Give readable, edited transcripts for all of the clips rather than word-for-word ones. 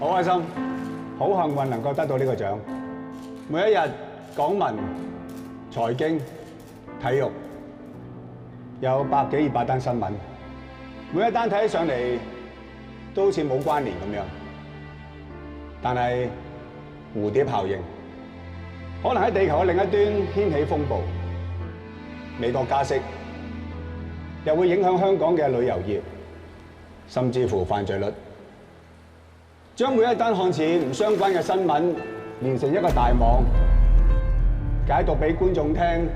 好開心，好幸運能夠得到呢個獎。每一日港聞、財經、體育有百幾200單新聞，每一單睇起上嚟都好似冇關聯咁樣，但係蝴蝶效應可能喺地球嘅另一端掀起風暴。美國加息又會影響香港嘅旅遊業，甚至乎犯罪率。將每一單看似唔相關嘅新聞連成一個大網，解讀俾觀眾聽，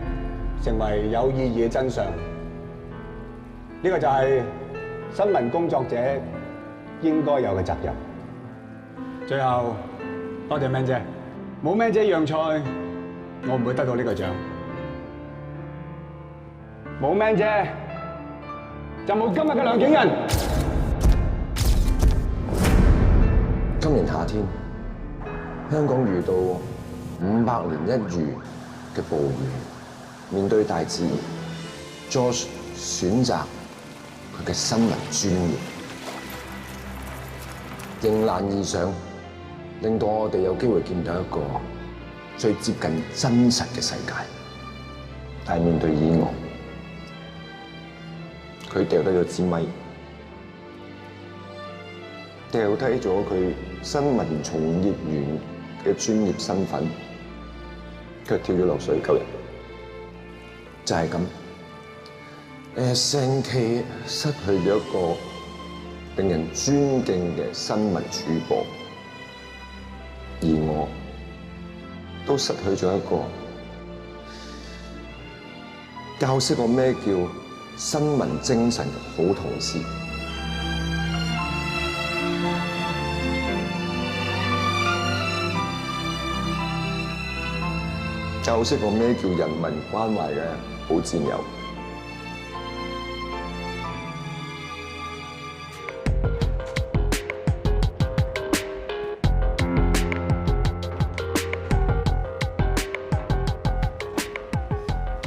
成為有意義嘅真相。呢個就係新聞工作者應該有嘅責任。最後，多謝 Man 姐，冇 Man 姐讓賽，我唔會得到呢個獎。冇 Man 姐，就冇今日嘅梁景仁。今年夏天，香港遇到500年一遇嘅暴雨，面對大自然 ，George 選擇佢嘅新聞專業，迎難而上，令到我哋有機會見到一個最接近真實嘅世界。但係面對意外，佢掉低咗支咪，掉低咗佢新聞從業員嘅專業身份，佢跳咗落水救人。就係咁 ，SNK 失去咗一個令人尊敬嘅新聞主播，而我都失去咗一個教識我咩叫新聞精神嘅好同事。教識我咩叫人民關懷嘅好戰友。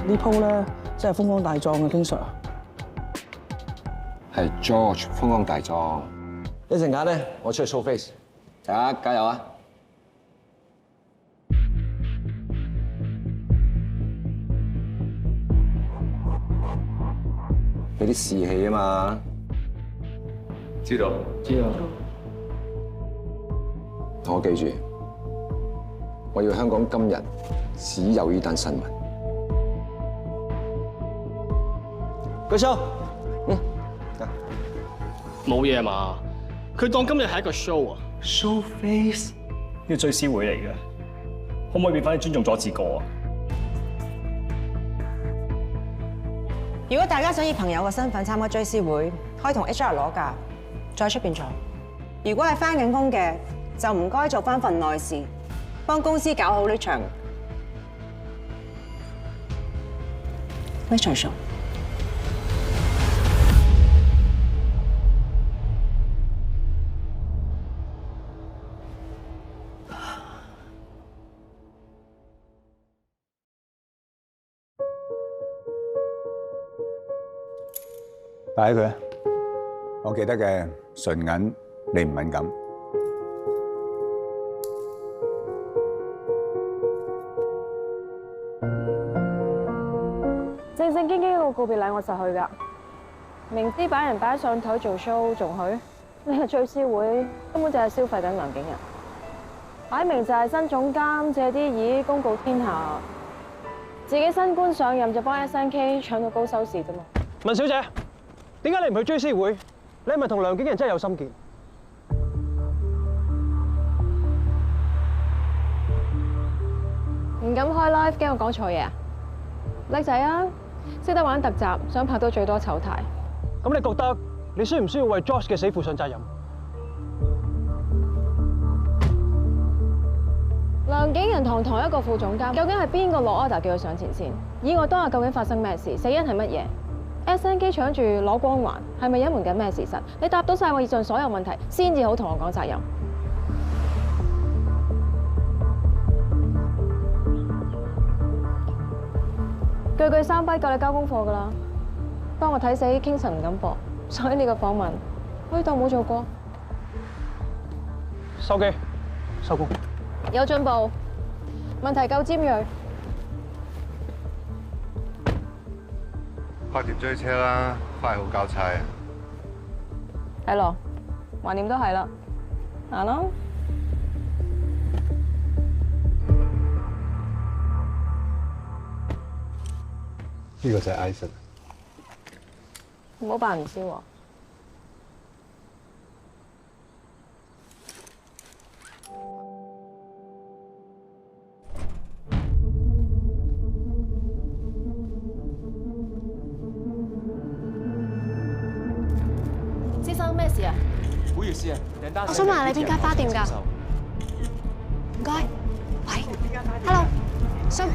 呢鋪咧真係風光大壯嘅，King Sir。係 George 風光大壯。一陣間咧，我出去 show face，大家加油啊！有啲士氣啊嘛，知道。同我記住，我要香港今日只有呢單新聞。舉手。冇嘢嘛？佢當今日係一個 show 啊 show face 呢個追思會嚟嘅，可唔可以變翻啲尊重咗自個啊？如果大家想以朋友嘅身份參加追思會，可以同 HR 攞假，再出邊坐。如果係翻緊工嘅，就唔該做翻份內事，幫公司搞好呢場 show。擺佢啊！我記得嘅純銀，你唔敏感。正正經經個告別禮我實去㗎，明知擺人擺上台做 show 仲去，呢個追思會根本就係消費緊梁景仁，擺明就係新總監借啲意公告天下，自己新官上任就幫 SNK 搶到高收視啫嘛。文小姐，點解你唔去追思會？你係咪同梁景仁真係有心結？唔敢開 live，驚我講錯嘢啊！叻仔啊，識得玩特集，想拍到最多醜態。咁你覺得你需唔需要為 Josh 嘅死負上責任？梁景仁堂堂一個副總監，究竟係邊個落 order 叫佢上前線？以我當日究竟發生咩事？死因係乜嘢？SNK 搶住攞光環，係咪隱瞞緊咩事實？你答到晒我以上所有問題，先至好同我講責任。句句三不夠你交功課㗎啦，幫我睇死 Kingston 唔敢播，所以呢個訪問可以當冇做過。收機，收工。有進步，問題夠尖鋭。快點追車啦，快好交差啊！係咯，橫掂都係啦，行啦。呢個就係 Isaac。唔好扮唔知喎。先生咩事啊？唔好意思啊，訂單。我想問你邊間花店㗎？唔該。喂 ，Hello，信。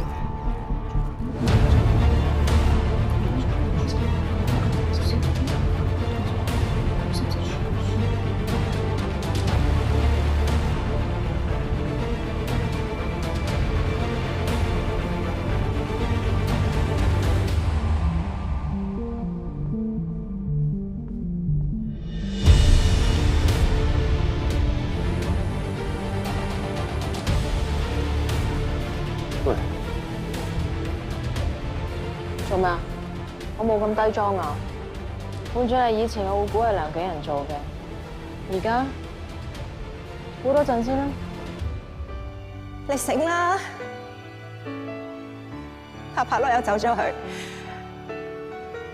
做咩啊？我冇咁低裝啊！換咗係以前，我會估係梁景仁做嘅，而家估多陣先啦。你醒啦！拍拍落又走咗去，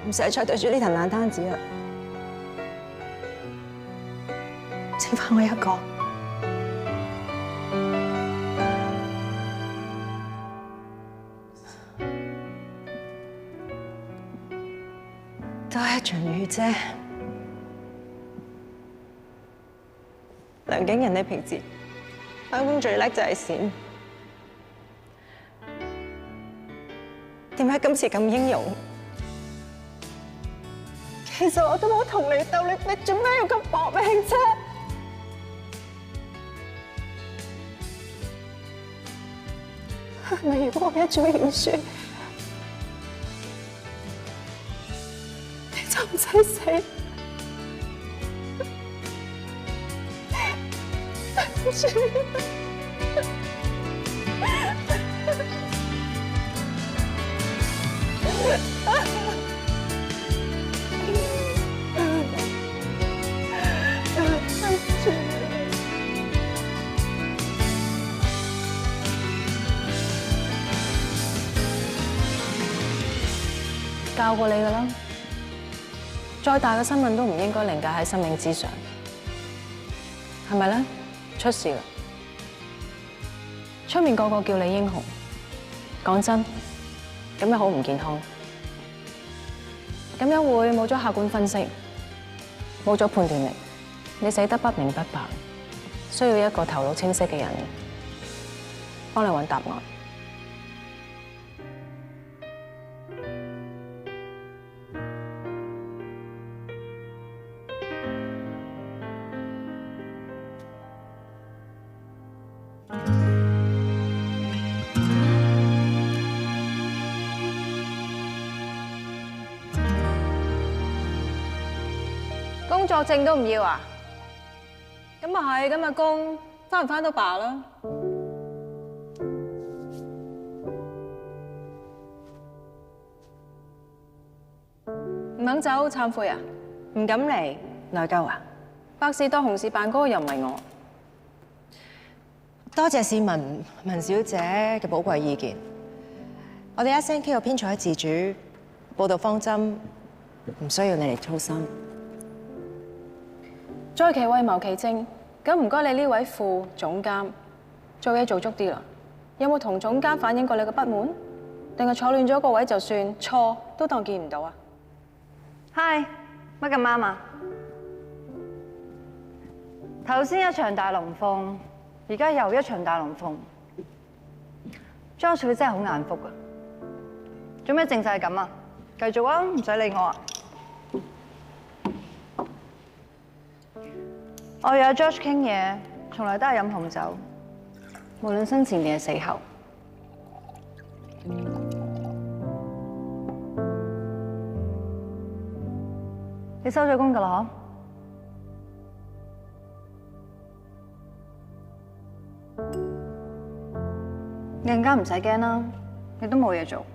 唔使再對住呢壇爛攤子啦，剩翻我一個。都係一場雨啫。梁景仁，你平時翻工最叻就係閃，點解今次咁英勇？其實我都冇同你鬥，你做咩要咁搏命啫？係咪如果我一早認輸？就唔使死，對唔住。教過你㗎啦。再大嘅新聞都唔應該凌駕喺生命之上，係咪咧？出事啦！出面個個叫你英雄，講真，咁樣好唔健康。咁樣會冇咗客觀分析，冇咗判斷力，你死得不明不白。需要一個頭腦清晰嘅人幫你揾答案。工作證都唔要啊？咁啊係，今日工返唔返都罷啦。唔肯走，懺悔啊？唔敢嚟，內疚啊？百事當紅事辦嗰個又唔係我。多謝市民文小姐嘅寶貴意見。我哋一聲 K 個編採自主，報導方針，唔需要你嚟操心。在其位謀其政，咁唔該你呢位副總監做嘢做足啲啦。有冇同總監反映過你嘅不滿？定係坐亂咗個位就算錯都當見唔到啊？嗨，乜咁啱啊？頭先一場大龍鳳，而家又一場大龍鳳。Josh 佢真係好眼福啊！做咩正晒咁啊？繼續啊，唔使理我啊！我約 Josh 傾嘢，從來都係飲紅酒，無論生前定係死後。你收咗工㗎啦，更加唔使驚啦，你都冇嘢做。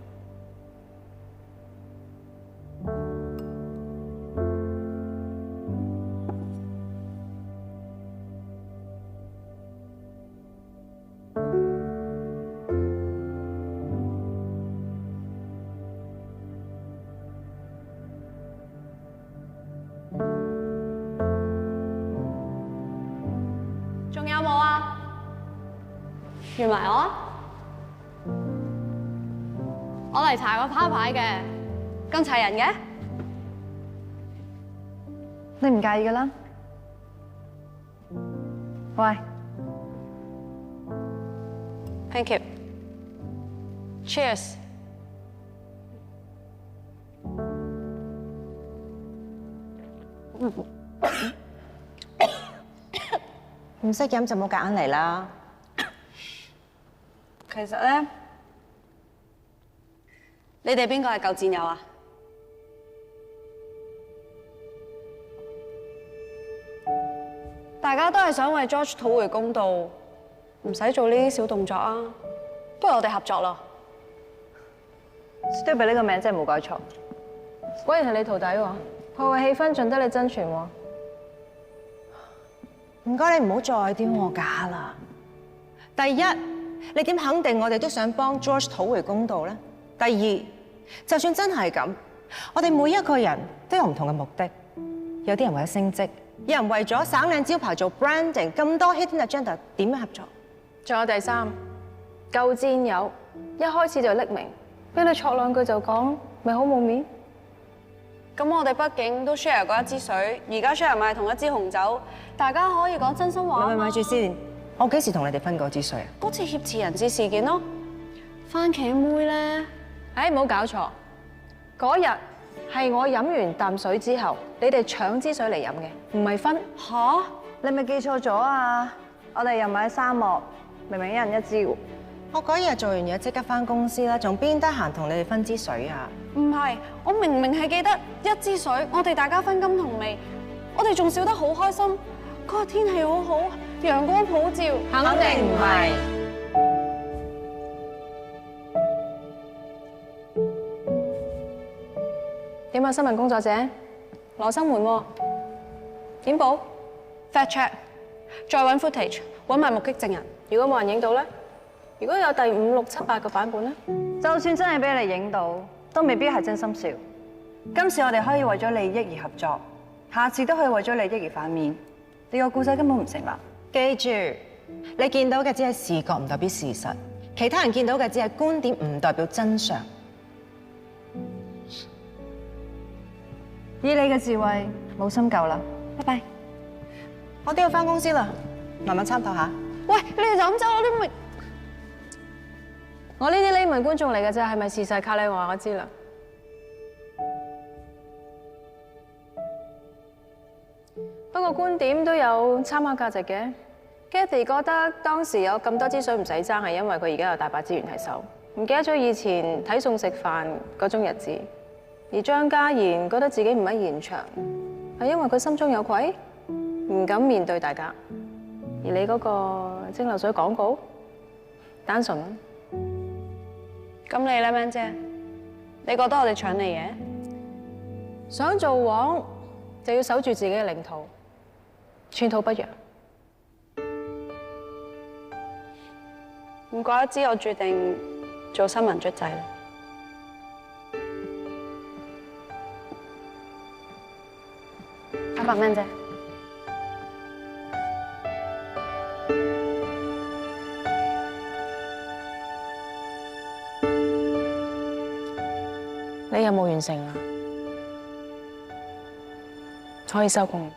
仲有冇啊？原來我嚟查個趴牌嘅，咁齊人嘅。你唔介意噶啦？喂 Thank you. Cheers. 唔識飲就冇夾硬嚟啦。其實咧，你哋邊個係舊戰友啊？大家都係想為 George 討回公道，唔使做呢啲小動作啊！不如我哋合作咯。Stupid 呢個名真係冇改錯。果然係你徒弟喎，破壞氣氛盡得你真傳喎。唔該，你唔好再丟我架啦。第一，你點肯定我哋都想幫 George 討回公道咧？第二，就算真係咁，我哋每一個人都有唔同嘅目的。有啲人為咗升職，有人為咗省靚招牌做 branding， 咁多 hidden agenda， 點樣合作？仲有第三，舊戰友一開始就匿名，俾你錯兩句就講，咪好冇面。咁我哋畢竟都 share 過一支水，而家 share 埋同一支紅酒，大家可以講真心話。咪住先，我幾時同你哋分過支水啊？嗰次挾持人質事件咯，番茄妹咧，唔好搞錯，嗰日係我飲完啖水之後，你哋搶支水嚟飲嘅，唔係分。吓？你咪記錯咗啊！我哋又唔係喺沙漠，明明一人一支喎。我嗰日做完嘢即刻翻公司啦，仲邊得閒同你哋分支水啊？唔係，我明明係記得一支水，我哋大家分甘同味，我哋仲笑得好開心。嗰日天氣好好，陽光普照，肯定唔係。點啊，新聞工作者，羅生門喎，點報 fact check， 再揾 footage， 揾埋目擊證人。如果冇人影到咧，如果有第5、6、7、8個版本咧，就算真係俾你影到，都未必係真心笑。今次我哋可以為咗利益而合作，下次都可以為咗利益而反面。你個故仔根本唔成立。記住，你見到嘅只係視覺，唔代表事實；其他人見到嘅只係觀點，唔代表真相。以你嘅智慧，冇深究啦。拜拜。我都要翻公司啦，慢慢參透下。喂，你哋就咁走，我都未。我呢啲匿名觀眾嚟嘅啫，係咪事實靠你話我知啦。不過觀點都有參考價值嘅。Kathy 覺得當時有咁多支水唔使爭，係因為佢而家有大把資源喺手，唔記得咗以前睇餸食飯嗰種日子。而張嘉賢覺得自己唔喺現場，係因為佢心中有愧，唔敢面對大家。而你嗰個蒸餾水廣告，單純。咁你咧，Man姐？你覺得我哋搶你嘢？想做王就要守住自己嘅領土，寸土不讓。唔怪得知我注定做新聞卒仔啦。拜拜，Man姐。你有冇完成啊？可以收工。